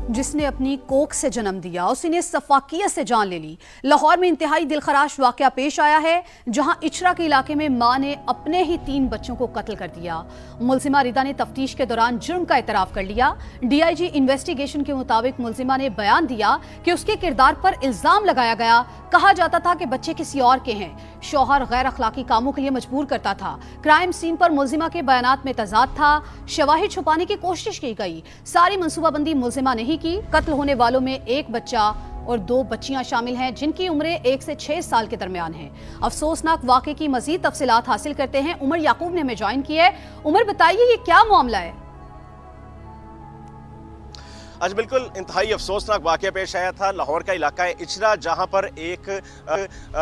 जिसने अपनी कोख से जन्म दिया उसी ने सफाकियत से जान ले ली। लाहौर में इंतहाई दिलखराश वाकया पेश आया है, जहां इचरा के इलाके में मां ने अपने ही 3 बच्चों को कत्ल कर दिया। मुलजिमा रिदा ने तफ्तीश के दौरान जुर्म का इतराफ कर लिया। डीआईजी इन्वेस्टिगेशन के मुताबिक मुलजिमा ने बयान दिया कि उसके किरदार पर इल्जाम लगाया गया। कहा जाता था कि बच्चे किसी और के हैं। शौहर गैर अखलाकी कामों के लिए मजबूर करता था। क्राइम सीन पर मुलजिमा के बयानात में तजाद था। शवाहिद छुपाने की कोशिश की गई। सारी मनसूबाबंदी मुलजिमा ने ही की। कत्ल होने वालों में 1 बच्चा और 2 बच्चियां शामिल हैं, जिनकी उम्रें 1 से 6 साल के दरमियान हैं। अफसोसनाक वाक़े की मजीद तफसीलात हासिल करते हैं। उमर याकूब ने हमें ज्वाइन किया है। उमर, बताइए ये क्या मामला है? आज बिल्कुल इंतहाई अफसोसनाक वाक़या पेश आया था। लाहौर का इलाका है इचरा, जहां पर एक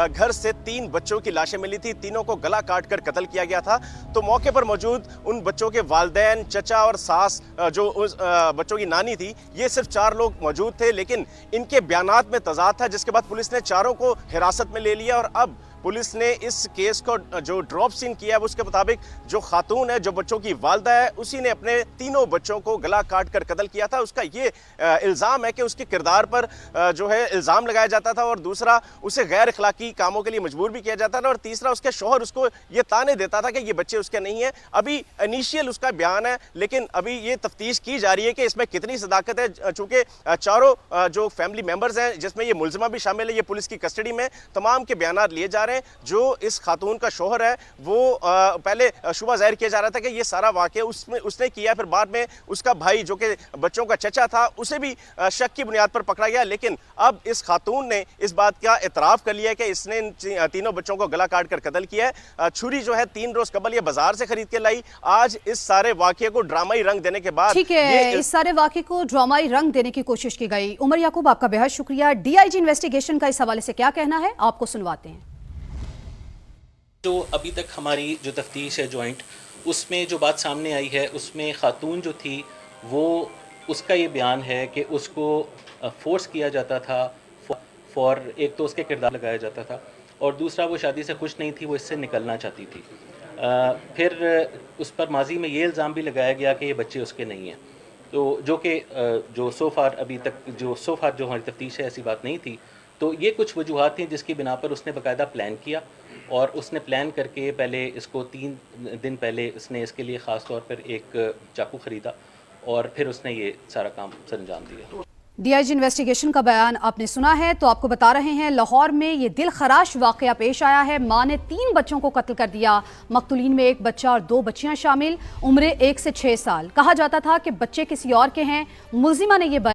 घर से 3 बच्चों की लाशें मिली थी। तीनों को गला काट कर कत्ल किया गया था। तो मौके पर मौजूद उन बच्चों के वालिदैन, चचा और सास, जो उस बच्चों की नानी थी, ये सिर्फ 4 लोग मौजूद थे। लेकिन इनके बयानात में तजाद था, जिसके बाद पुलिस ने चारों को हिरासत में ले लिया। और अब पुलिस ने इस केस को जो ड्रॉप सीन किया है उसके मुताबिक जो खातून है, जो बच्चों की वालदा है, उसी ने अपने तीनों बच्चों को गला काट कर कत्ल किया था। उसका ये इल्ज़ाम है कि उसके किरदार पर जो है इल्ज़ाम लगाया जाता था, और दूसरा उसे गैर अखलाकी कामों के लिए मजबूर भी किया जाता था, और तीसरा उसके शौहर उसको ये ताने देता था कि ये बच्चे उसके नहीं हैं। अभी इनिशियल उसका बयान है, लेकिन अभी ये तफ्तीश की जा रही है कि इसमें कितनी सदाकत है। चूँकि चारों जो फैमिली मेम्बर्स हैं, जिसमें ये मुलजिमा भी शामिल है, ये पुलिस की कस्टडी में, तमाम के बयान लिए जा रहे हैं। जो इस खातून का शौहर है, वो पहले शुबा जाहिर किया जा रहा था कि ये सारा वाकया उसने किया। फिर बाद में उसका भाई, जो कि बच्चों का चचा था, उसे भी शक की बुनियाद पर पकड़ा गया। लेकिन अब इस खातून ने इस बात का एतराफ़ कर लिया है कि इसने इन तीनों बच्चों को गला काट कर कत्ल किया है। छुरी जो है 3 रोज कबल ये बाजार से खरीद के लाई। आज इस सारे वाकये को ड्रामाई रंग देने के बाद, ठीक है, इस सारे वाकये को ड्रामाई रंग देने की कोशिश की गई। उमर याकूब, आपका बेहद शुक्रिया। डीआईजी इन्वेस्टिगेशन का इस हवाले से क्या कहना है, आपको सुनवाते हैं। जो अभी तक हमारी जो तफ्तीश है जॉइंट, उसमें जो बात सामने आई है, उसमें खातून जो थी, वो उसका ये बयान है कि उसको फोर्स किया जाता था फॉर, एक तो उसके किरदार लगाया जाता था, और दूसरा वो शादी से खुश नहीं थी, वो इससे निकलना चाहती थी। फिर उस पर माजी में ये इल्ज़ाम भी लगाया गया कि ये बच्चे उसके नहीं हैं। तो जो कि जो सोफार अभी तक जो हमारी तफ्तीश है, ऐसी बात नहीं थी। तो ये कुछ वजूहात थी जिसकी बिना पर उसने बाकायदा प्लान किया, और उसने प्लान करके पहले इसको 3 दिन पहले उसने इसके लिए ख़ास तौर पर एक चाकू ख़रीदा, और फिर उसने ये सारा काम सर अंजाम दिया। डीआईजी इन्वेस्टिगेशन का बयान आपने सुना है, तो आपको बता रहे हैं लाहौर में ये दिल खराश वाकया पेश आया है। मां ने 3 बच्चों को कत्ल कर दिया। मकतूलीन में 1 बच्चा और 2 बच्चियां शामिल, उम्रें 1 से 6 साल। कहा जाता था कि बच्चे किसी और के हैं। मुलजिमा ने ये